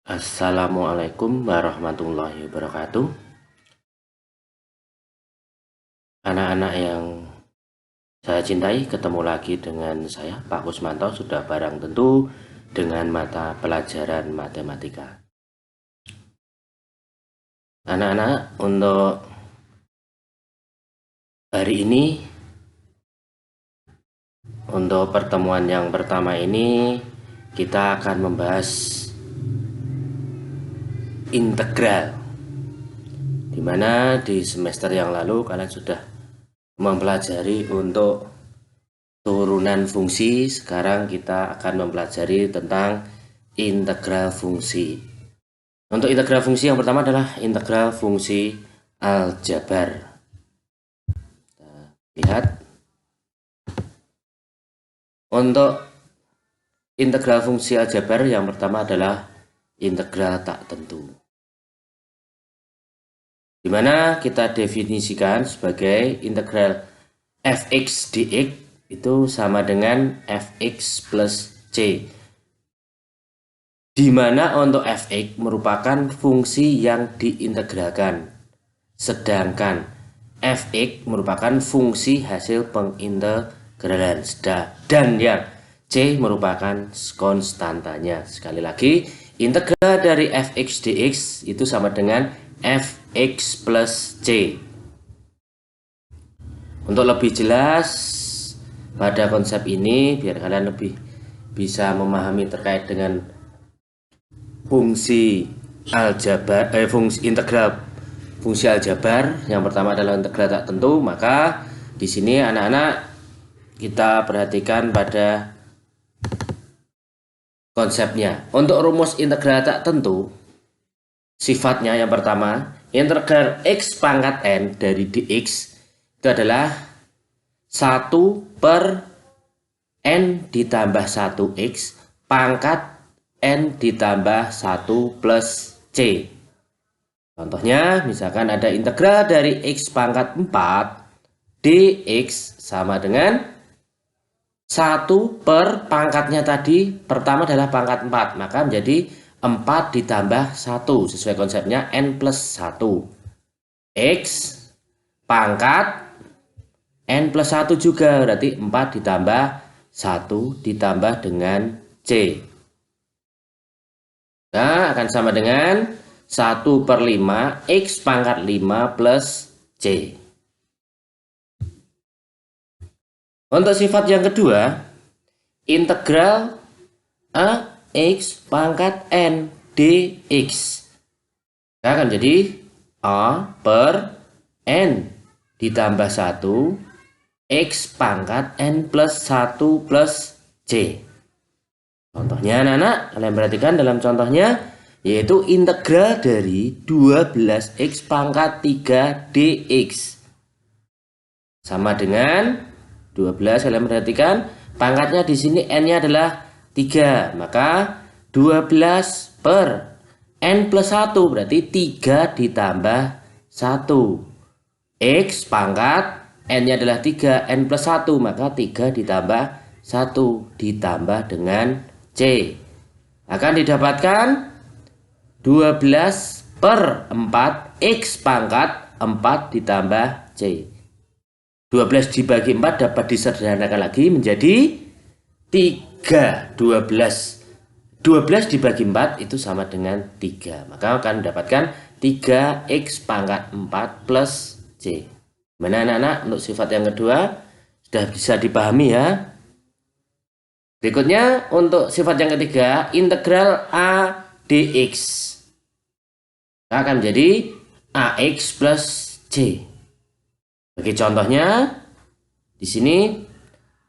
Assalamualaikum warahmatullahi wabarakatuh. Anak-anak yang saya cintai, ketemu lagi dengan saya, Pak Kusmanto, sudah barang tentu dengan mata pelajaran matematika. Anak-anak, untuk hari ini, untuk pertemuan yang pertama ini, kita akan membahas integral, dimana di semester yang lalu kalian sudah mempelajari untuk turunan fungsi. Sekarang kita akan mempelajari tentang integral fungsi. Untuk integral fungsi yang pertama adalah integral fungsi aljabar. Kita lihat. Untuk integral fungsi aljabar yang pertama adalah integral tak tentu, dimana kita definisikan sebagai integral fx dx itu sama dengan fx plus c, dimana untuk fx merupakan fungsi yang diintegralkan, sedangkan fx merupakan fungsi hasil pengintegralan, dan yang c merupakan konstantanya. Sekali lagi, integral dari fx dx itu sama dengan fx plus c. Untuk lebih jelas pada konsep ini, biar kalian lebih bisa memahami terkait dengan fungsi aljabar, integral fungsi aljabar, yang pertama adalah integral tak tentu, maka di sini anak-anak kita perhatikan pada konsepnya. Untuk rumus integral tak tentu, sifatnya yang pertama, integral x pangkat n dari dx itu adalah 1 per n ditambah 1x pangkat n ditambah 1 plus c. Contohnya, misalkan ada integral dari x pangkat 4 dx sama dengan 1 per pangkatnya tadi, pertama adalah pangkat 4, maka menjadi 4 ditambah 1, sesuai konsepnya n plus 1. X pangkat n plus 1 juga, berarti 4 ditambah 1 ditambah dengan c. Nah, akan sama dengan 1 per 5 x pangkat 5 plus c. Untuk sifat yang kedua, integral ax pangkat n dx akan jadi a per n ditambah 1 x pangkat n plus 1 plus c. Contohnya anak-anak, kalian perhatikan dalam contohnya, yaitu integral dari 12x pangkat 3 dx sama dengan 12, kalian perhatikan pangkatnya di sini n-nya adalah 3, maka 12 per n plus 1 berarti 3 ditambah 1. X pangkat n-nya adalah 3, n plus 1, maka 3 ditambah 1 ditambah dengan c. Akan didapatkan 12 per 4 x pangkat 4 ditambah c. 12 dibagi 4 dapat disederhanakan lagi menjadi 3. 12 dibagi 4 itu sama dengan 3. Maka akan mendapatkan 3x pangkat 4 plus c. Mana anak-anak, untuk sifat yang kedua sudah bisa dipahami ya. Berikutnya untuk sifat yang ketiga, integral a dx akan menjadi ax plus c. Bagi contohnya, di sini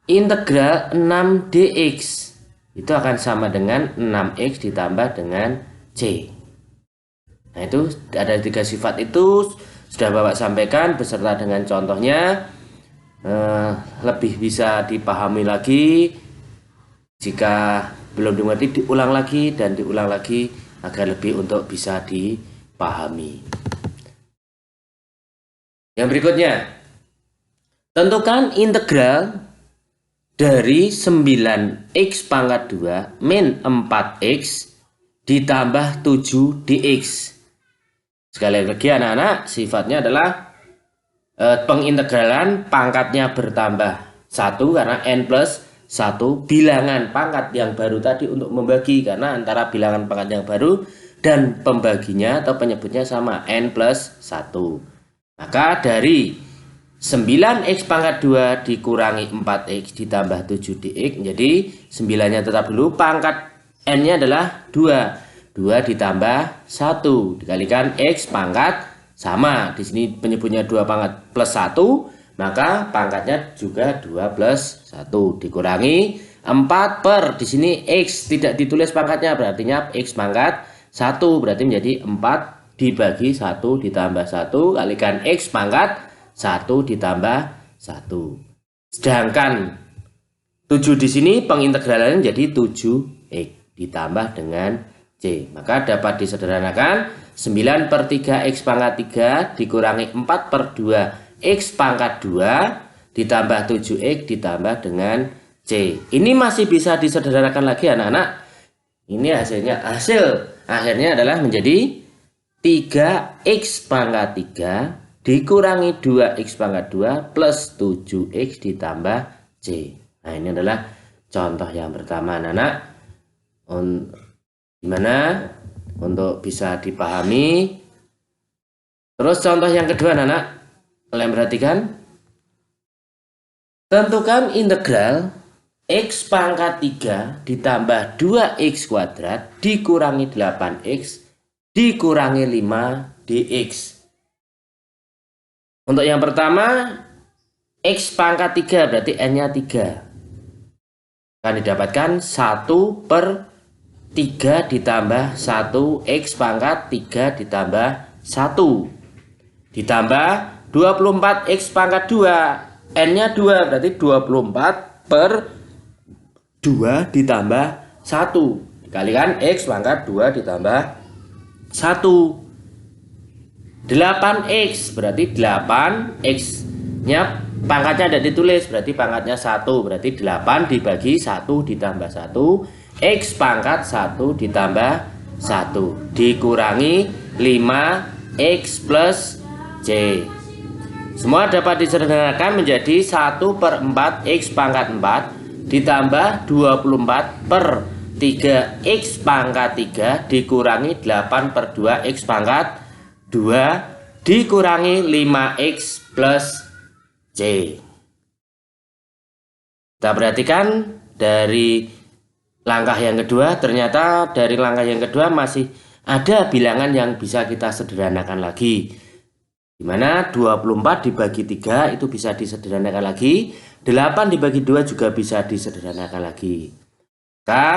integral 6 dx itu akan sama dengan 6x ditambah dengan c. Nah, itu ada 3 sifat itu sudah Bapak sampaikan beserta dengan contohnya. Lebih bisa dipahami lagi. Jika belum dimengerti, diulang lagi dan diulang lagi agar lebih untuk bisa dipahami. Yang berikutnya, tentukan integral dari 9x pangkat 2 min 4x ditambah 7 dx. Sekali lagi anak-anak, sifatnya adalah pengintegralan pangkatnya bertambah 1 karena n plus 1 bilangan pangkat yang baru tadi untuk membagi, karena antara bilangan pangkat yang baru dan pembaginya atau penyebutnya sama, n plus 1. Maka dari 9x pangkat 2 dikurangi 4x ditambah 7 dx, jadi 9-nya tetap dulu, pangkat n-nya adalah 2. 2 ditambah 1 dikalikan x pangkat sama. Di sini penyebutnya 2 pangkat plus 1, maka pangkatnya juga 2 plus 1 dikurangi 4 per, di sini x tidak ditulis pangkatnya, berartinya x pangkat 1, berarti menjadi 4 dibagi 1 ditambah 1 kalikan x pangkat 1 ditambah 1. Sedangkan 7 di sini pengintegralannya jadi 7x ditambah dengan c. Maka dapat disederhanakan 9 per 3x pangkat 3 dikurangi 4 per 2 x pangkat 2 ditambah 7x ditambah dengan c. Ini masih bisa disederhanakan lagi anak-anak. Ini hasil akhirnya adalah menjadi 3x pangkat 3 dikurangi 2x pangkat 2 plus 7x ditambah c. Nah, ini adalah contoh yang pertama anak-anak. Gimana untuk bisa dipahami? Terus contoh yang kedua anak-anak, kalian perhatikan. Tentukan integral x pangkat 3 ditambah 2x kuadrat dikurangi 8x dikurangi 5 dx. Untuk yang pertama, x pangkat 3 berarti n-nya 3. Akan didapatkan 1 per 3 ditambah 1 x pangkat 3 ditambah 1 ditambah 24 x pangkat 2, n-nya 2 berarti 24 per 2 ditambah 1 dikalikan x pangkat 2 ditambah 1. 8x berarti 8x nya pangkatnya ada ditulis, berarti pangkatnya 1, berarti 8 dibagi 1 ditambah 1 x pangkat 1 ditambah 1 dikurangi 5x plus c. Semua dapat disederhanakan menjadi 1 per 4 x pangkat 4 ditambah 24 per 3x pangkat 3 dikurangi 8 per 2 x pangkat 2 dikurangi 5x plus c. Kita perhatikan dari langkah yang kedua, ternyata dari langkah yang kedua masih ada bilangan yang bisa kita sederhanakan lagi. Dimana 24 dibagi 3 itu bisa disederhanakan lagi, 8 dibagi 2 juga bisa disederhanakan lagi. Maka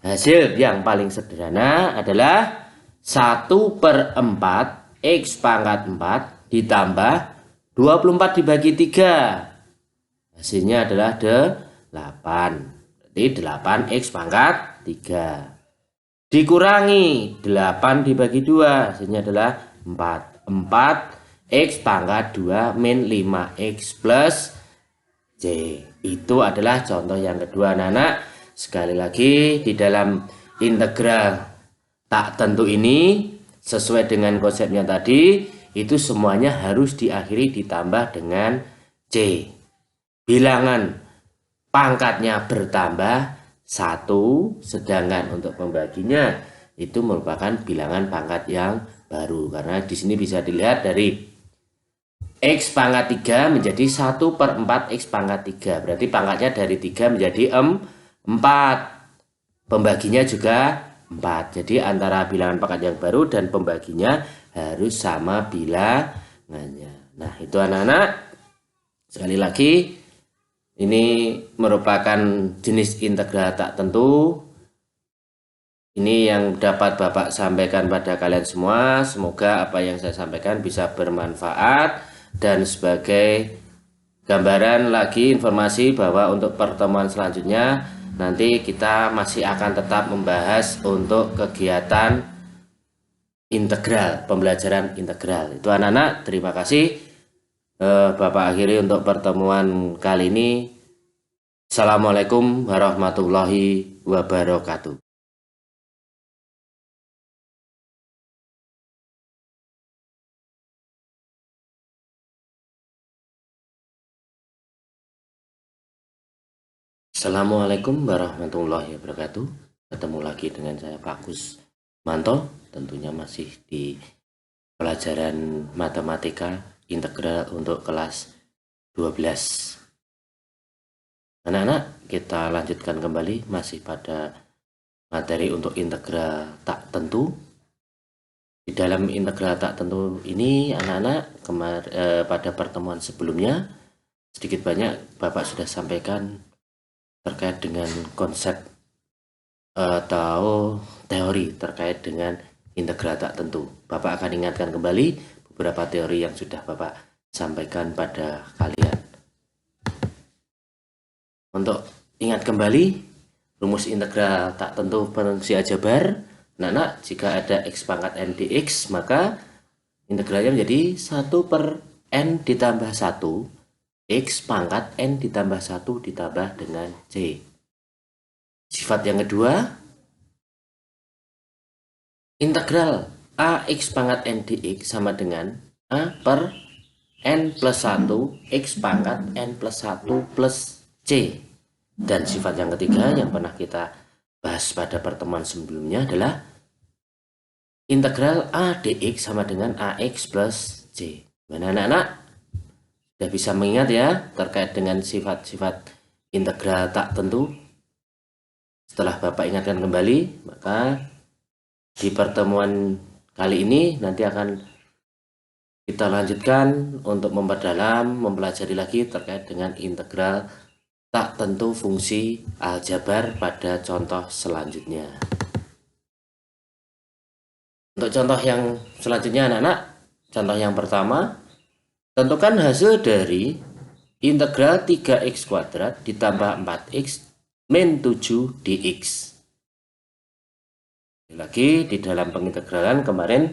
hasil yang paling sederhana adalah 1 per 4 x pangkat 4 ditambah 24 dibagi 3. Hasilnya adalah 8. Berarti 8x pangkat 3. Dikurangi 8 dibagi 2. Hasilnya adalah 4. 4x pangkat 2 min 5x plus c. Itu adalah contoh yang kedua anak-anak. Sekali lagi, di dalam integral tak tentu ini, sesuai dengan konsepnya tadi, itu semuanya harus diakhiri ditambah dengan c. Bilangan pangkatnya bertambah 1, sedangkan untuk pembaginya itu merupakan bilangan pangkat yang baru. Karena di sini bisa dilihat dari x pangkat 3 menjadi 1 per 4 x pangkat 3. Berarti pangkatnya dari 3 menjadi 4. Pembaginya juga 4. Jadi antara bilangan pangkat yang baru dan pembaginya harus sama bilangannya. Nah, itu anak-anak. Sekali lagi, ini merupakan jenis integral tak tentu. Ini yang dapat Bapak sampaikan pada kalian semua. Semoga apa yang saya sampaikan bisa bermanfaat. Dan sebagai gambaran lagi informasi bahwa untuk pertemuan selanjutnya nanti kita masih akan tetap membahas untuk kegiatan integral, pembelajaran integral. Itu anak-anak, terima kasih. Bapak akhiri untuk pertemuan kali ini. Assalamualaikum warahmatullahi wabarakatuh. Assalamualaikum warahmatullahi wabarakatuh. Ketemu lagi dengan saya Pak Gus Manto, tentunya masih di pelajaran matematika integral untuk kelas 12. Anak-anak, kita lanjutkan kembali masih pada materi untuk integral tak tentu. Di dalam integral tak tentu ini, anak-anak, pada pertemuan sebelumnya sedikit banyak Bapak sudah sampaikan terkait dengan konsep atau teori terkait dengan integral tak tentu. Bapak akan ingatkan kembali beberapa teori yang sudah Bapak sampaikan pada kalian. Untuk ingat kembali rumus integral tak tentu fungsi aljabar, anak-anak, jika ada x pangkat n dx, maka integralnya menjadi 1 per n ditambah 1 x pangkat n ditambah 1 ditambah dengan c. Sifat yang kedua, integral ax pangkat n dx sama dengan a per n plus 1 x pangkat n plus 1 plus c. Dan sifat yang ketiga yang pernah kita bahas pada pertemuan sebelumnya adalah integral a dx sama dengan ax plus c. Mana anak-anak? Sudah bisa mengingat ya terkait dengan sifat-sifat integral tak tentu? Setelah Bapak ingatkan kembali, maka di pertemuan kali ini nanti akan kita lanjutkan untuk memperdalam, mempelajari lagi terkait dengan integral tak tentu fungsi aljabar pada contoh selanjutnya. Untuk contoh yang selanjutnya anak-anak, contoh yang pertama, tentukan hasil dari integral 3x kuadrat ditambah 4x min 7 dx. Lagi di dalam pengintegralan kemarin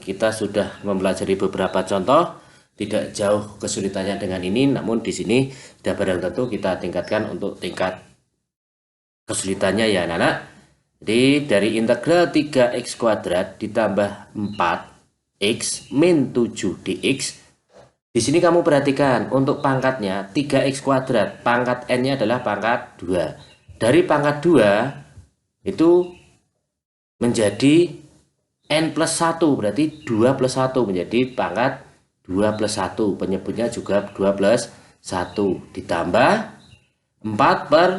kita sudah mempelajari beberapa contoh, tidak jauh kesulitannya dengan ini, namun di sini sudah barang tentu kita tingkatkan untuk tingkat kesulitannya ya anak-anak. Jadi dari integral 3x kuadrat ditambah 4x min 7 dx. Di sini kamu perhatikan untuk pangkatnya 3x kuadrat, pangkat n-nya adalah pangkat 2. Dari pangkat 2 itu menjadi n plus 1, berarti 2 plus 1 menjadi pangkat 2 plus 1, penyebutnya juga 2 plus 1, ditambah 4 per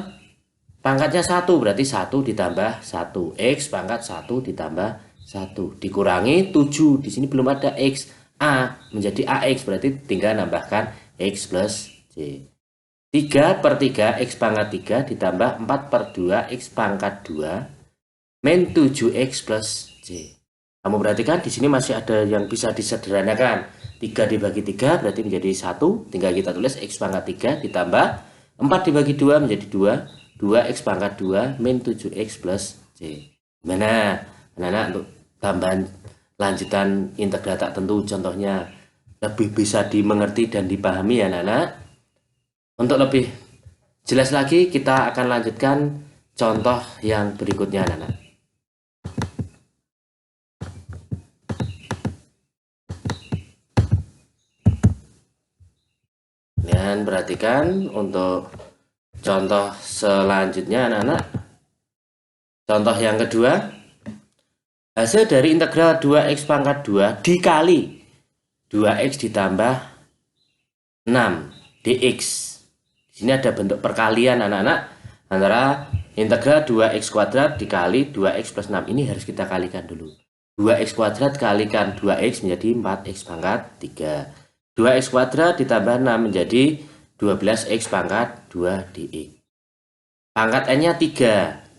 pangkatnya 1, berarti 1 ditambah 1, x pangkat 1 ditambah 1, dikurangi 7, di sini belum ada x, a menjadi ax, berarti tinggal nambahkan x plus c. 3 per 3 x pangkat 3 ditambah 4 per 2 x pangkat 2 min 7x plus c. Kamu perhatikan di sini masih ada yang bisa disederhanakan. 3 dibagi 3 berarti menjadi 1, tinggal kita tulis x pangkat 3 ditambah 4 dibagi 2 menjadi 2, 2x pangkat 2 min 7x plus c. Gimana anak-anak untuk tambahan lanjutan integral tak tentu contohnya lebih bisa dimengerti dan dipahami ya anak-anak? Untuk lebih jelas lagi kita akan lanjutkan contoh yang berikutnya anak-anak. Dan perhatikan untuk contoh selanjutnya anak-anak. Contoh yang kedua, hasil dari integral 2x pangkat 2 dikali 2x ditambah 6 dx. Di sini ada bentuk perkalian anak-anak antara integral 2x kuadrat dikali 2x plus 6. Ini harus kita kalikan dulu. 2x kuadrat kalikan 2x menjadi 4x pangkat 3. 2x kuadrat ditambah 6 menjadi 12x pangkat 2 dx. Pangkat n-nya 3.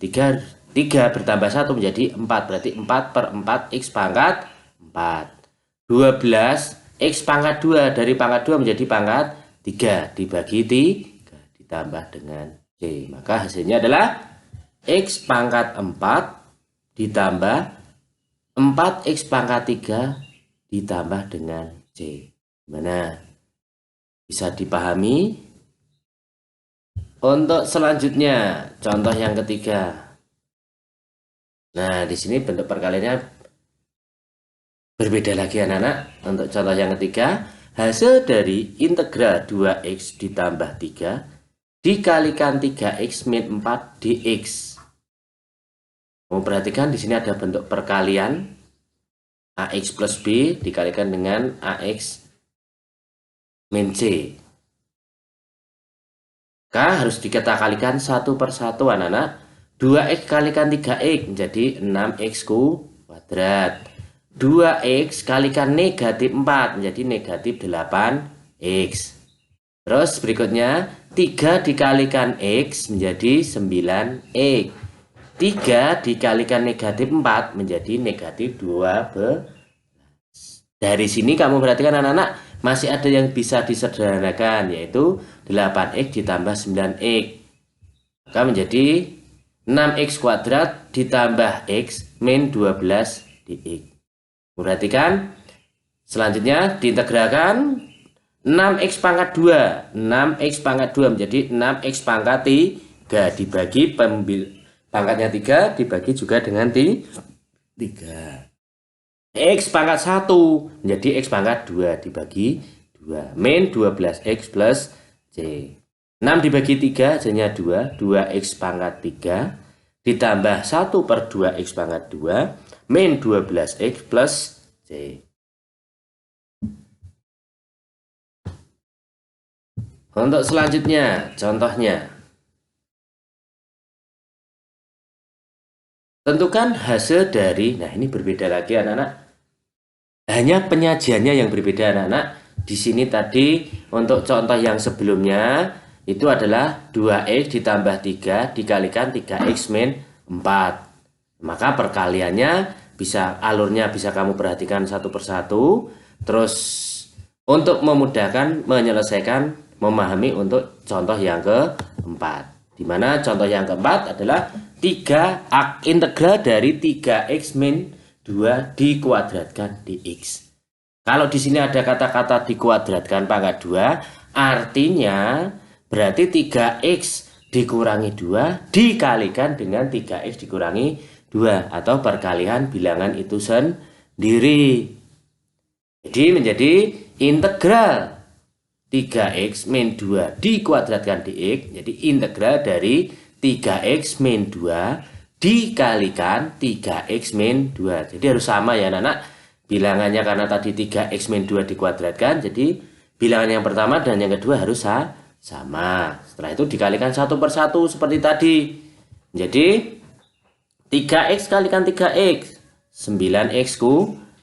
3 bertambah 1 menjadi 4. Berarti 4 per 4 x pangkat 4. 12 x pangkat 2 dari pangkat 2 menjadi pangkat 3 dibagi 3 ditambah dengan c. Maka hasilnya adalah x pangkat 4 ditambah 4x pangkat 3 ditambah dengan c. Gimana? Bisa dipahami? Untuk selanjutnya, contoh yang ketiga. Nah, di sini bentuk perkaliannya berbeda lagi anak-anak. Untuk contoh yang ketiga, hasil dari integral 2x ditambah 3 dikalikan 3x min 4 dx. Kamu perhatikan di sini ada bentuk perkalian ax plus b dikalikan dengan ax min c. Harus kita kalikan satu per satu anak-anak. 2x kalikan 3x menjadi 6x kuadrat. 2x kalikan negatif 4 menjadi negatif 8x. Terus berikutnya 3 dikalikan x menjadi 9x. 3 dikalikan negatif 4 menjadi negatif 12. Dari sini kamu perhatikan anak-anak, masih ada yang bisa disederhanakan, yaitu 8x ditambah 9x. Maka menjadi 6x kuadrat ditambah x min 12 dx. Perhatikan, selanjutnya diintegralkan 6x pangkat 2. 6x pangkat 2 menjadi 6x pangkat 3 dibagi pangkatnya 3 dibagi juga dengan 3. X pangkat 1 menjadi X pangkat 2 dibagi 2 min 12X plus C. 6 dibagi 3 hasilnya 2. 2X pangkat 3 ditambah 1 per 2X pangkat 2 min 12X plus C. Untuk selanjutnya, contohnya. Tentukan hasil dari, nah ini berbeda lagi anak-anak. Hanya penyajiannya yang berbeda anak-anak. Di sini tadi untuk contoh yang sebelumnya itu adalah 2x ditambah 3 dikalikan 3x min 4. Maka perkaliannya alurnya bisa kamu perhatikan satu persatu. Terus untuk memudahkan menyelesaikan memahami untuk contoh yang keempat. Di mana contoh yang keempat adalah 3 integral dari 3x min 2 dikuadratkan dx. Kalau di sini ada kata-kata dikuadratkan pangkat 2, artinya berarti 3x dikurangi 2 dikalikan dengan 3x dikurangi 2 atau perkalian bilangan itu sendiri. Jadi menjadi integral 3x min 2 dikuadratkan dx, jadi integral dari 3x min 2 dikalikan 3x min 2. Jadi harus sama ya anak-anak. Bilangannya karena tadi 3x min 2 dikuadratkan, jadi bilangan yang pertama dan yang kedua harus sama. Setelah itu dikalikan satu per satu seperti tadi. Jadi 3x kalikan 3x, 9x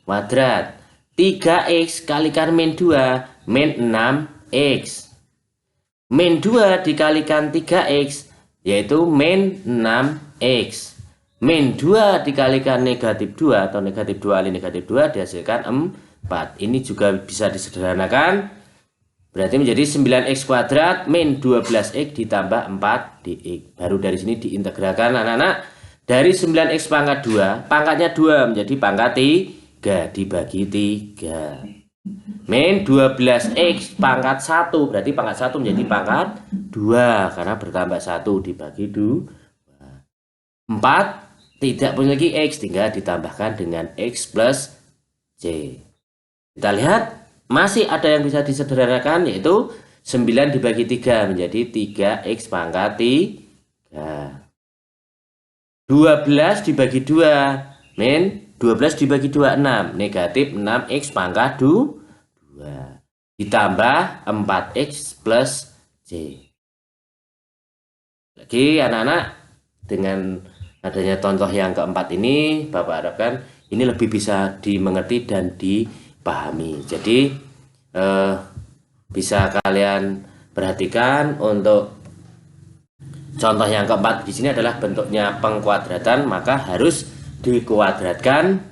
kuadrat. 3x kalikan min 2, min 6x. Min 2 dikalikan 3x, yaitu min 6x. Min 2 dikalikan negatif 2 atau negatif 2 kali negatif 2 dihasilkan 4. Ini juga bisa disederhanakan. Berarti menjadi 9x kuadrat min 12x ditambah 4 dx. Baru dari sini diintegralkan anak-anak. Dari 9x pangkat 2, pangkatnya 2 menjadi pangkat 3 dibagi 3. Min 12x pangkat 1, berarti pangkat 1 menjadi pangkat 2 karena bertambah 1 dibagi 2. 4 tidak punya lagi x, tinggal ditambahkan dengan x plus c. Kita lihat masih ada yang bisa disederhanakan, yaitu 9 dibagi 3 menjadi 3x pangkat 3. 12 dibagi 2 min 12 dibagi 2 6, negatif 6x pangkat 2 ditambah 4x plus c. Lagi anak-anak, dengan adanya contoh yang keempat ini, Bapak harapkan ini lebih bisa dimengerti dan dipahami. Jadi bisa kalian perhatikan untuk contoh yang keempat di sini adalah bentuknya pengkuadratan, maka harus dikuadratkan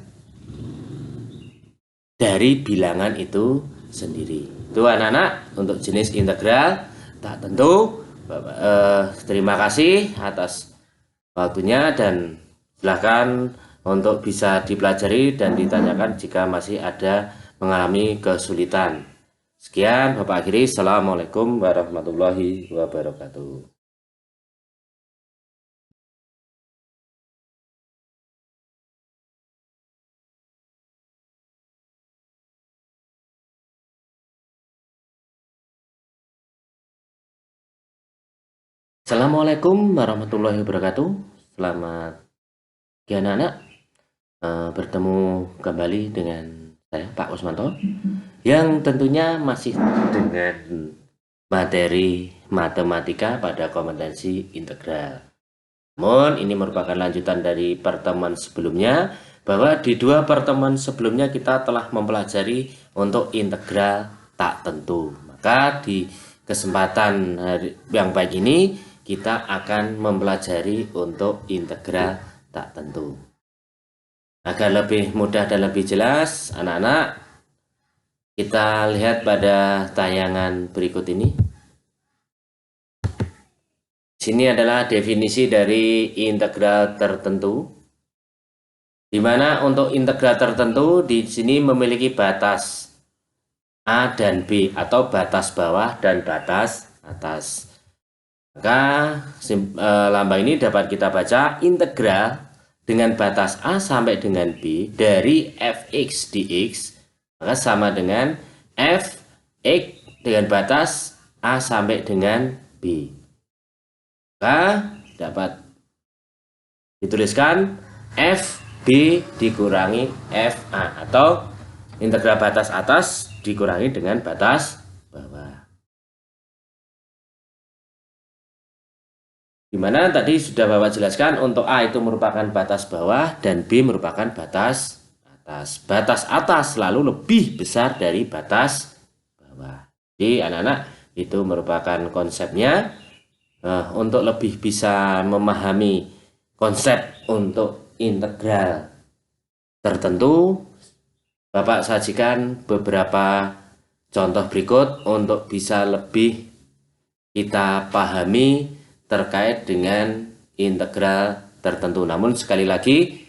dari bilangan itu sendiri. Itu anak-anak untuk jenis integral tak tentu. Terima kasih atas waktunya dan silakan untuk bisa dipelajari dan ditanyakan jika masih ada mengalami kesulitan. Sekian Bapak akhiri. Assalamualaikum warahmatullahi wabarakatuh. Assalamualaikum warahmatullahi wabarakatuh. Selamat pagi anak-anak. Bertemu kembali dengan saya Pak Usmanto yang tentunya masih dengan materi matematika pada kompetensi integral. Namun ini merupakan lanjutan dari pertemuan sebelumnya, bahwa di dua pertemuan sebelumnya kita telah mempelajari untuk integral tak tentu. Maka di kesempatan yang baik ini kita akan mempelajari untuk integral tak tentu. Agar lebih mudah dan lebih jelas, anak-anak, kita lihat pada tayangan berikut ini. Sini adalah definisi dari integral tertentu, di mana untuk integral tertentu di sini memiliki batas A dan B, atau batas bawah dan batas atas. Maka lambang ini dapat kita baca integral dengan batas A sampai dengan B dari fx dx, maka sama dengan fx dengan batas A sampai dengan B. Maka dapat dituliskan fb dikurangi fa, atau integral batas atas dikurangi dengan batas bawah. Dimana tadi sudah Bapak jelaskan untuk A itu merupakan batas bawah dan B merupakan batas atas. Batas atas selalu lebih besar dari batas bawah. Jadi anak-anak, itu merupakan konsepnya. Untuk lebih bisa memahami konsep untuk integral tertentu, Bapak sajikan beberapa contoh berikut untuk bisa lebih kita pahami terkait dengan integral tertentu. Namun sekali lagi,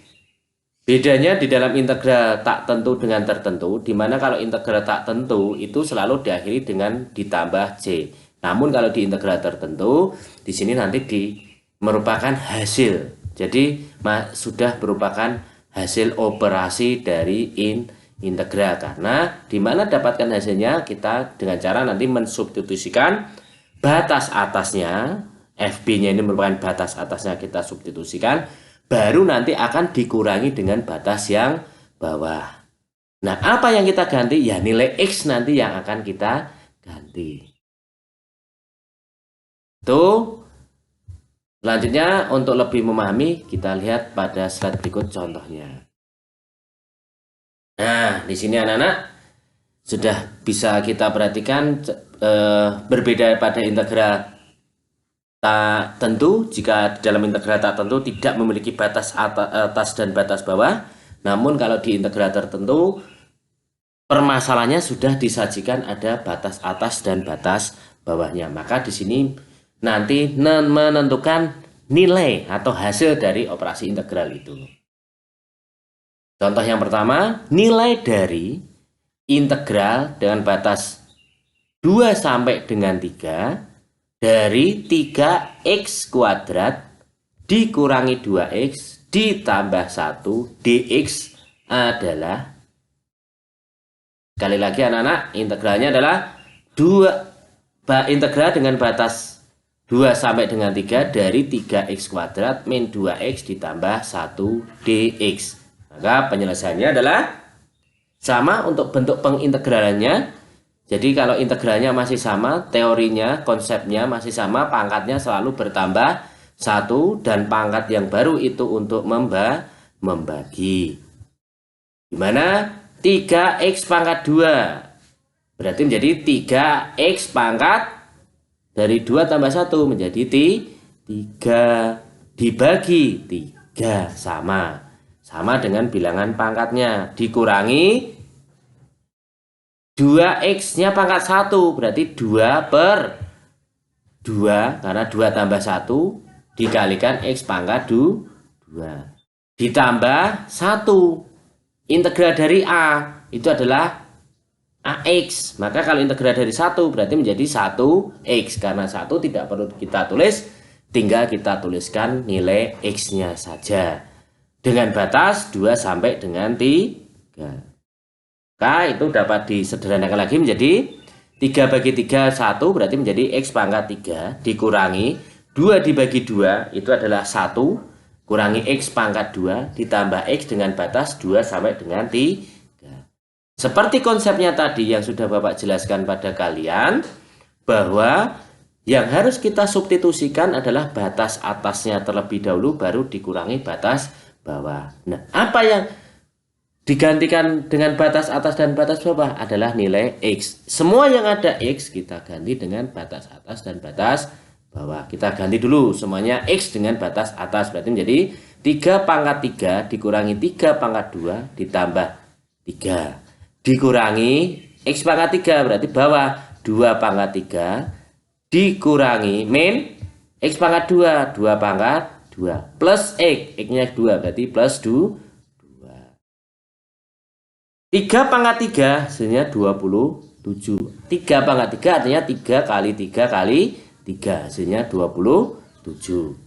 bedanya di dalam integral tak tentu dengan tertentu, di mana kalau integral tak tentu itu selalu diakhiri dengan ditambah C. Namun kalau di integral tertentu, di sini nanti merupakan hasil. Jadi sudah merupakan hasil operasi dari integral. Karena di mana dapatkan hasilnya, kita dengan cara nanti mensubstitusikan batas atasnya, FB-nya ini merupakan batas atasnya, kita substitusikan, baru nanti akan dikurangi dengan batas yang bawah. Nah, apa yang kita ganti? Ya, nilai X nanti yang akan kita ganti. Itu. Selanjutnya, untuk lebih memahami, kita lihat pada slide berikut contohnya. Nah, di sini anak-anak sudah bisa kita perhatikan berbeda pada integral tak tentu. Jika dalam integral tak tentu tidak memiliki batas atas dan batas bawah, namun kalau di integral tertentu permasalahannya sudah disajikan ada batas atas dan batas bawahnya. Maka di sini nanti menentukan nilai atau hasil dari operasi integral itu. Contoh yang pertama, nilai dari integral dengan batas 2 sampai dengan 3 dari 3x kuadrat dikurangi 2x ditambah 1 dx adalah, sekali lagi anak-anak, integralnya adalah integral dengan batas 2 sampai dengan 3 dari 3x kuadrat min 2x ditambah 1 dx. Maka penyelesaiannya adalah sama untuk bentuk pengintegralannya. Jadi kalau integralnya masih sama, teorinya, konsepnya masih sama, pangkatnya selalu bertambah 1, dan pangkat yang baru itu untuk membagi. Dimana 3x pangkat 2 berarti menjadi 3x pangkat dari 2 tambah 1 menjadi 3 dibagi 3 sama dengan bilangan pangkatnya, dikurangi 2x-nya pangkat 1 berarti 2 per 2, karena 2 tambah 1 dikalikan x pangkat 2 ditambah 1. Integral dari A itu adalah AX. Maka kalau integral dari 1 berarti menjadi 1x. Karena 1 tidak perlu kita tulis, tinggal kita tuliskan nilai X-nya saja. Dengan batas 2 sampai dengan 3. Maka itu dapat disederhanakan lagi menjadi 3 bagi 3, 1 berarti menjadi X pangkat 3 dikurangi 2 dibagi 2 itu adalah 1 kurangi X pangkat 2 ditambah X dengan batas 2 sampai dengan 3. Seperti konsepnya tadi yang sudah Bapak jelaskan pada kalian, bahwa yang harus kita substitusikan adalah batas atasnya terlebih dahulu baru dikurangi batas bawah. Nah, apa yang digantikan dengan batas atas dan batas bawah adalah nilai X. Semua yang ada X kita ganti dengan batas atas dan batas bawah. Kita ganti dulu semuanya X dengan batas atas. Berarti menjadi 3 pangkat 3 dikurangi 3 pangkat 2 ditambah 3. Dikurangi X pangkat 3 berarti bawah 2 pangkat 3 dikurangi min X pangkat 2. 2 pangkat 2 plus X. X-nya 2 berarti plus 2. 3 pangkat 3 hasilnya 27. 3 pangkat 3 artinya 3 kali 3 kali 3 hasilnya 27.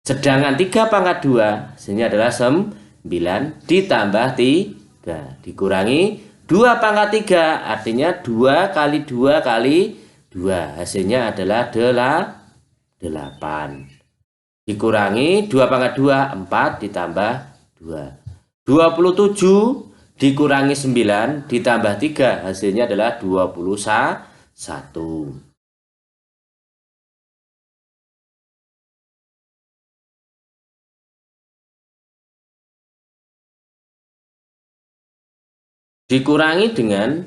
Sedangkan 3 pangkat 2 hasilnya adalah 9 ditambah 3 dikurangi 2 pangkat 3 artinya 2 kali 2 kali 2 hasilnya adalah 8. Dikurangi 2 pangkat 2 4 ditambah 2. 27 dikurangi 9 ditambah 3 hasilnya adalah 21. Dikurangi dengan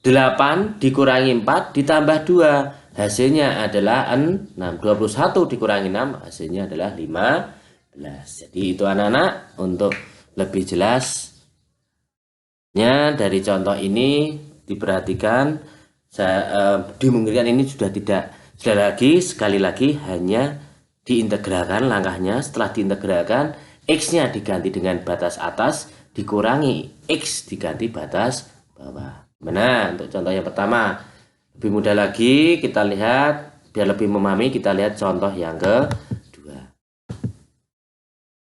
8 dikurangi 4 ditambah 2 hasilnya adalah 6. 21 dikurangi 6 hasilnya adalah 15. Jadi itu anak-anak, untuk lebih jelas dari contoh ini diperhatikan, dimungkinkan ini sudah tidak sekali lagi hanya diintegralkan langkahnya. Setelah diintegralkan, X-nya diganti dengan batas atas dikurangi X diganti batas bawah. Mana untuk contoh yang pertama? Lebih mudah lagi, kita lihat biar lebih memahami, kita lihat contoh yang kedua.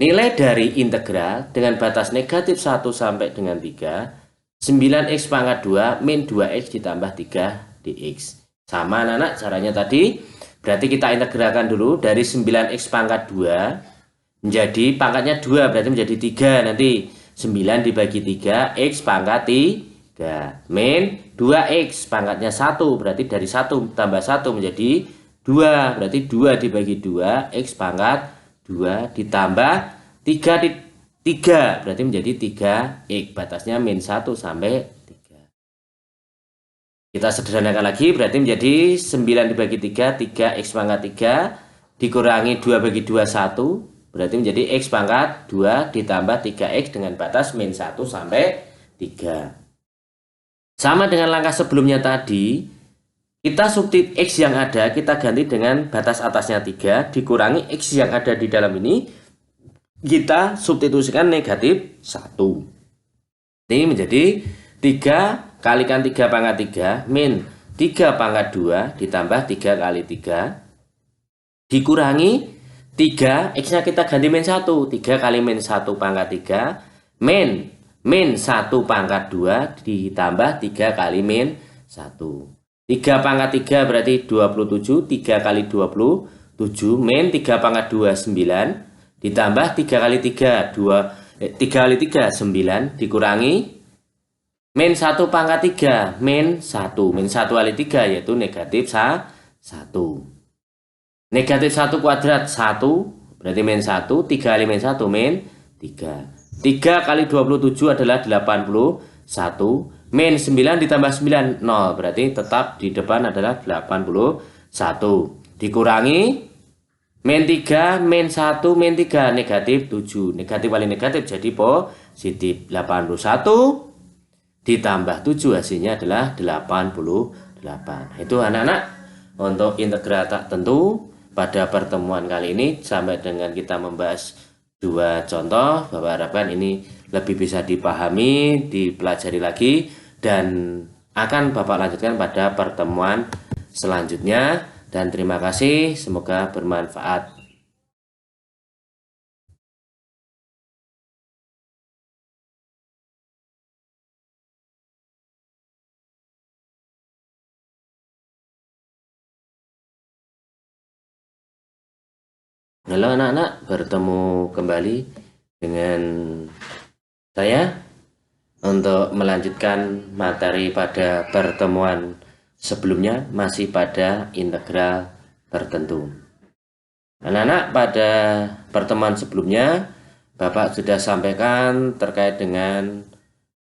Nilai dari integral dengan batas negatif 1 sampai dengan 3, 9x pangkat 2 min 2x ditambah 3 dx. Sama anak-anak caranya tadi, berarti kita integralkan dulu dari 9x pangkat 2 menjadi pangkatnya 2, berarti menjadi 3 nanti. 9 dibagi 3, x pangkat 3 min 2x pangkatnya 1, berarti dari 1 tambah 1 menjadi 2, berarti 2 dibagi 2, x pangkat 2 ditambah 3 berarti menjadi 3x, batasnya min 1 sampai 3. Kita sederhanakan lagi, berarti menjadi 9 dibagi 3, 3x pangkat 3 dikurangi 2 bagi 2, 1, berarti menjadi x pangkat 2 ditambah 3x dengan batas min 1 sampai 3. Sama dengan langkah sebelumnya tadi, kita substitut X yang ada, kita ganti dengan batas atasnya 3, dikurangi X yang ada di dalam ini, kita substitusikan negatif 1. Ini menjadi 3 kalikan 3 pangkat 3 min 3 pangkat 2 ditambah 3 kali 3 dikurangi 3, X-nya kita ganti min 1, 3 kali min 1 pangkat 3 min 1 pangkat 2 ditambah 3 kali min 1. 3 pangkat 3 berarti 27, 3 kali 27 min 3 pangkat 2 9 ditambah 3 kali 3 3 kali 3 9 dikurangi min 1 pangkat 3 min 1 kali 3 yaitu negatif 1. Negatif 1 kuadrat 1 berarti min 1, 3 kali min 1 min 3. 3 kali 27 adalah 81 min 9 ditambah 9 0, berarti tetap di depan adalah 81. Dikurangi min 3 min 1 min 3 negatif 7. Negatif kali negatif jadi positif. 81 ditambah 7 hasilnya adalah 88. Itu anak-anak untuk integral tak tentu pada pertemuan kali ini. Sampai dengan kita membahas 2 contoh, Bapak harapkan ini lebih bisa dipahami, dipelajari lagi, dan akan Bapak lanjutkan pada pertemuan selanjutnya. Dan terima kasih, semoga bermanfaat. Halo anak-anak, bertemu kembali dengan saya untuk melanjutkan materi pada pertemuan sebelumnya, masih pada integral tertentu. Anak-anak, pada pertemuan sebelumnya Bapak sudah sampaikan terkait dengan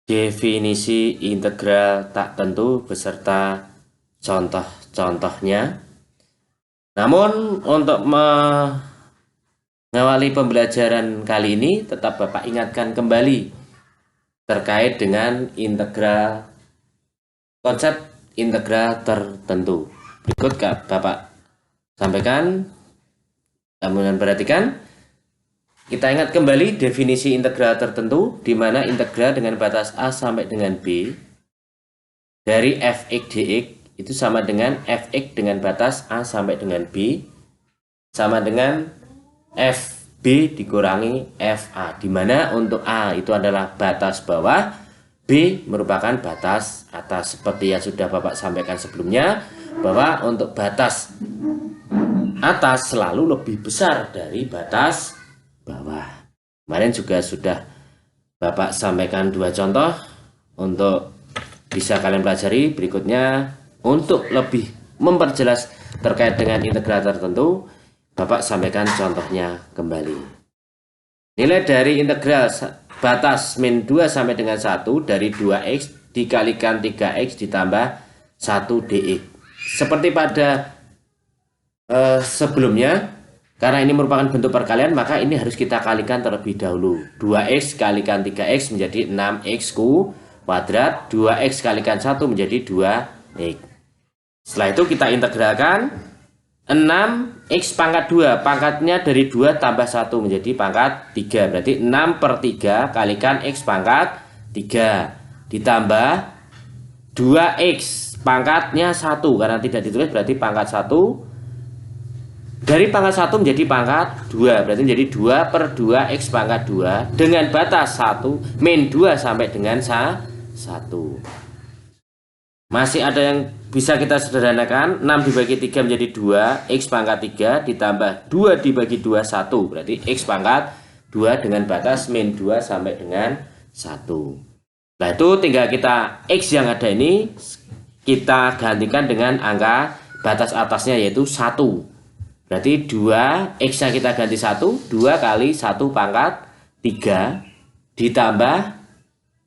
definisi integral tak tentu beserta contoh-contohnya. Namun untuk mengawali pembelajaran kali ini, tetap Bapak ingatkan kembali terkait dengan konsep integral tertentu. Berikut Bapak sampaikan, kemudian perhatikan. Kita ingat kembali definisi integral tertentu, di mana integral dengan batas A sampai dengan B dari fx dx itu sama dengan fx dengan batas A sampai dengan B sama dengan fb dikurangi fa, di mana untuk A itu adalah batas bawah, B merupakan batas atas. Seperti yang sudah Bapak sampaikan sebelumnya, bahwa untuk batas atas selalu lebih besar dari batas bawah. Kemarin juga sudah Bapak sampaikan dua contoh untuk bisa kalian pelajari. Berikutnya, untuk lebih memperjelas terkait dengan integral tertentu, Bapak sampaikan contohnya kembali. Nilai dari integral batas min 2 sampai dengan 1 dari 2x dikalikan 3x ditambah 1 dx. Seperti pada sebelumnya, karena ini merupakan bentuk perkalian, maka ini harus kita kalikan terlebih dahulu. 2x kalikan 3x menjadi 6x kuadrat, 2x kalikan 1 menjadi 2x. Setelah itu kita integralkan 6x pangkat 2, pangkatnya dari 2 tambah 1 menjadi pangkat 3, berarti 6 per 3 kalikan x pangkat 3 ditambah 2x pangkatnya 1, karena tidak ditulis berarti pangkat 1, dari pangkat 1 menjadi pangkat 2, berarti menjadi 2 per 2x pangkat 2 dengan batas 1 min 2 sampai dengan 1. Masih ada yang bisa kita sederhanakan. 6 dibagi 3 menjadi 2, x pangkat 3 ditambah 2 dibagi 2, 1. Berarti x pangkat 2 dengan batas min 2 sampai dengan 1. Nah, itu tinggal kita x yang ada ini kita gantikan dengan angka batas atasnya, yaitu 1. Berarti 2, x nya kita ganti 1, 2 kali 1 pangkat 3 ditambah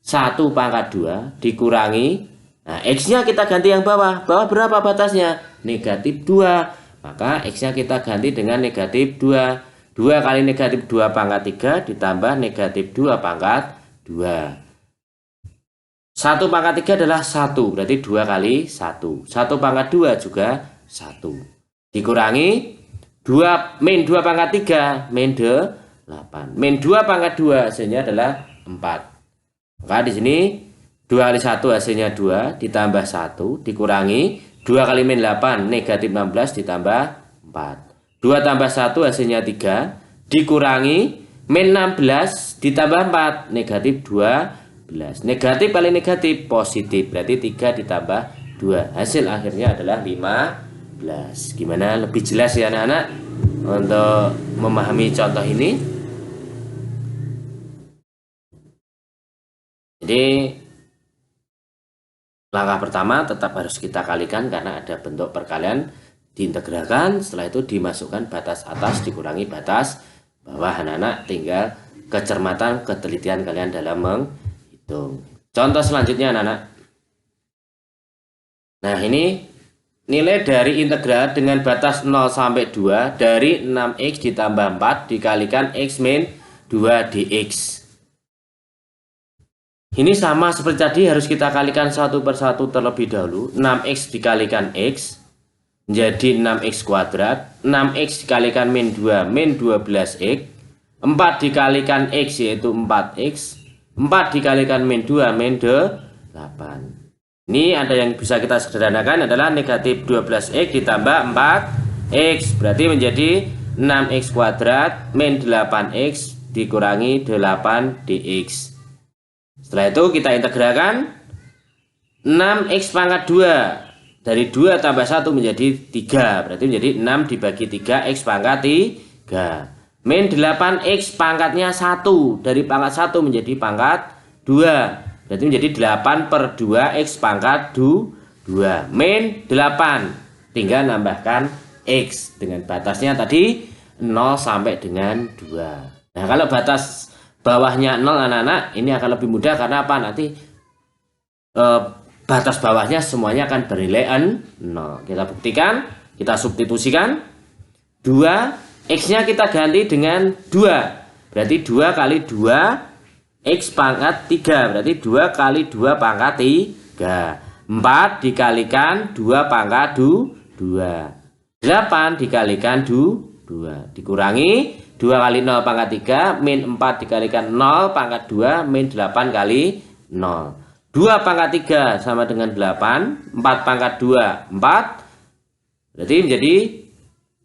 1 pangkat 2 dikurangi, nah x nya kita ganti yang bawah. Bawah berapa batasnya? Negatif 2. Maka x nya kita ganti dengan negatif 2. 2 kali negatif 2 pangkat 3 ditambah negatif 2 pangkat 2. 1 pangkat 3 adalah 1, berarti 2 kali 1. 1 pangkat 2 juga 1. Dikurangi 2 min 2 pangkat 3 min 8. Min 2 pangkat 2 hasilnya adalah 4. Maka di sini 2 kali 1 hasilnya 2 ditambah 1 dikurangi 2 kali min 8 negatif 16 ditambah 4. 2 tambah 1 hasilnya 3 dikurangi min 16 ditambah 4 negatif 12. Negatif kali negatif positif, berarti 3 ditambah 2. Hasil akhirnya adalah 15. Gimana, lebih jelas ya anak-anak untuk memahami contoh ini? Jadi langkah pertama tetap harus kita kalikan karena ada bentuk perkalian, diintegralkan. Setelah itu dimasukkan batas atas dikurangi batas bawah. Anak-anak tinggal kecermatan, ketelitian kalian dalam menghitung. Contoh selanjutnya anak-anak. Nah, ini nilai dari integral dengan batas 0 sampai 2 dari 6x ditambah 4 dikalikan x min 2 dx. Ini sama seperti tadi, harus kita kalikan satu per satu terlebih dahulu. 6x dikalikan x menjadi 6x kuadrat. 6x dikalikan min 2 min 12x. 4 dikalikan x yaitu 4x. 4 dikalikan min 2 min 8. Ini ada yang bisa kita sederhanakan adalah negatif 12x ditambah 4x. Berarti menjadi 6x kuadrat min 8x dikurangi 8 dx. Setelah itu kita integralkan 6x pangkat 2 dari 2 tambah 1 menjadi 3, berarti menjadi 6 dibagi 3 x pangkat Min 8x pangkatnya 1. Dari pangkat 1 menjadi pangkat 2. Berarti menjadi 8 per 2x pangkat 2. Min 8. Tinggal nambahkan x. Dengan batasnya tadi 0 sampai dengan 2. Nah, kalau batas bawahnya 0 anak-anak, ini akan lebih mudah karena apa? Nanti batas bawahnya semuanya akan bernilai 0. Kita buktikan, kita substitusikan. 2, x-nya kita ganti dengan 2. Berarti 2 kali 2, x pangkat 3. Berarti 2 kali 2 pangkat 3. 4 dikalikan 2 pangkat 2. 8 dikalikan 2. Dikurangi 2 kali 0 pangkat 3. Min 4 dikalikan 0 pangkat 2. Min 8 kali 0. 2 pangkat 3 sama dengan 8. 4 pangkat 2, 4. Berarti menjadi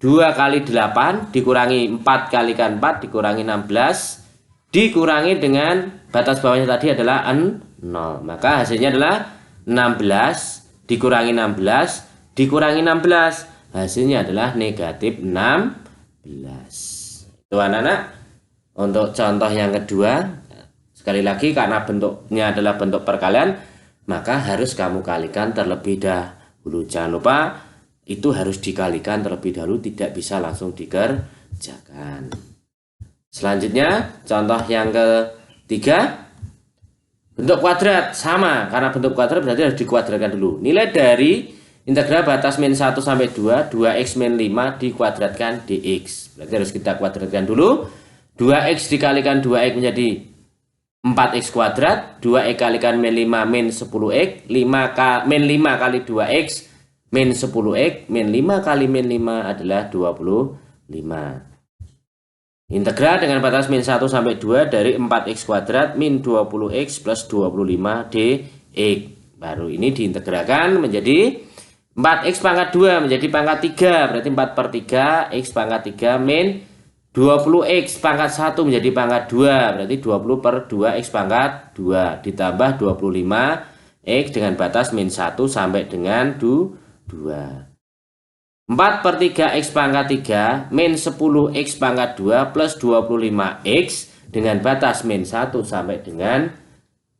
2 kali 8 dikurangi 4 kalikan 4 dikurangi 16. Dikurangi dengan batas bawahnya tadi adalah 0. Maka hasilnya adalah 16 dikurangi 16 dikurangi 16. Hasilnya adalah negatif 16. Itu anak-anak untuk contoh yang kedua. Sekali lagi, karena bentuknya adalah bentuk perkalian, maka harus kamu kalikan terlebih dahulu. Jangan lupa itu harus dikalikan terlebih dahulu, tidak bisa langsung dikerjakan. Selanjutnya contoh yang ketiga, bentuk kuadrat. Sama, karena bentuk kuadrat berarti harus dikuadratkan dulu. Nilai dari integral batas min 1 sampai 2, 2x min 5 dikuadratkan dx. Berarti harus kita kuadratkan dulu. 2x dikalikan 2x menjadi 4x kuadrat. 2x kalikan min 5 min 10x. Min 5 kali 2x min 10x. Min 5 kali min 5 adalah 25. Integral dengan batas min 1 sampai 2 dari 4x kuadrat min 20x plus 25 dx. Baru ini diintegralkan menjadi 4x pangkat 2 menjadi pangkat 3. Berarti 4 per 3 x pangkat 3 min 20x pangkat 1 menjadi pangkat 2. Berarti 20 per 2x pangkat 2 ditambah 25x dengan batas min 1 sampai dengan 2. 4 per 3x pangkat 3 min 10x pangkat 2 plus 25x dengan batas min 1 sampai dengan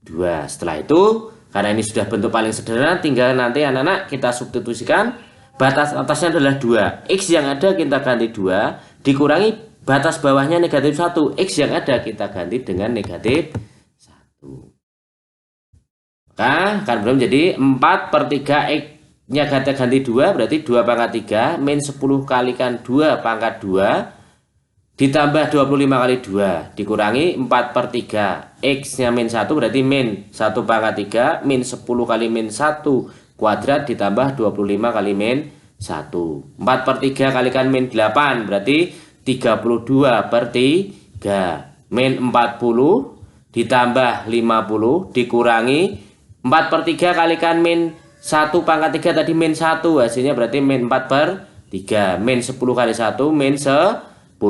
2. Setelah itu, karena ini sudah bentuk paling sederhana, tinggal nanti anak-anak kita substitusikan. Batas atasnya adalah 2. X yang ada kita ganti 2. Dikurangi batas bawahnya negatif 1. X yang ada kita ganti dengan negatif 1. Maka akan berubah menjadi 4 per 3 X nya kita ganti 2. Berarti 2 pangkat 3 min 10 kalikan 2 pangkat 2 ditambah 25 kali 2 dikurangi 4 per 3 X nya min 1 berarti min 1 pangkat 3 min 10 kali min 1 kuadrat ditambah 25 kali min 1. 4 per 3 kalikan min 8 berarti 32 per 3 min 40 ditambah 50 dikurangi 4 per 3 kalikan min 1 pangkat 3 tadi min 1, hasilnya berarti min 4 per 3 min 10 kali 1 min 10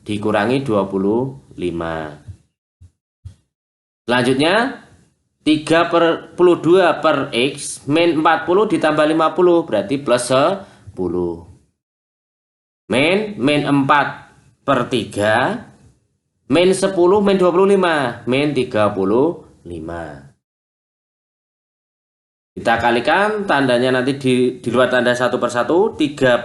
dikurangi 25. Selanjutnya 32 per X min 40 ditambah 50 berarti plus 10 min 4 per 3 min 10 min 25 min 35. Kita kalikan tandanya nanti di luar tanda 1 per 1. 32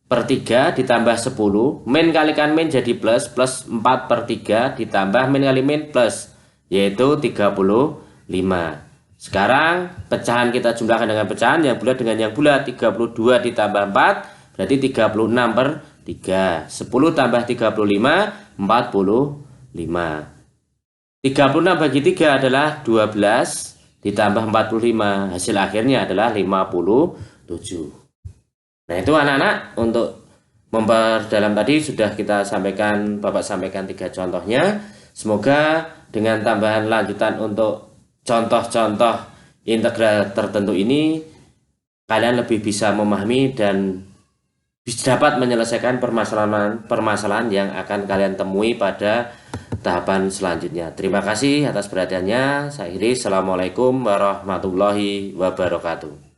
per 3 ditambah 10 min kalikan min jadi plus 4 per 3 ditambah min kali min plus yaitu 35. Sekarang pecahan kita jumlahkan dengan pecahan yang bulat dengan yang bulat. 32 ditambah 4 berarti 36 per 3. 10 tambah 35 45. 36 bagi 3 adalah 12 ditambah 45, hasil akhirnya adalah 57. Nah itu anak-anak, untuk memperdalam tadi sudah kita sampaikan, Bapak sampaikan 3 contohnya. Semoga dengan tambahan lanjutan untuk contoh-contoh integral tertentu ini kalian lebih bisa memahami dan bisa dapat menyelesaikan permasalahan yang akan kalian temui pada tahapan selanjutnya. Terima kasih atas perhatiannya. Saya akhiri. Assalamualaikum warahmatullahi wabarakatuh.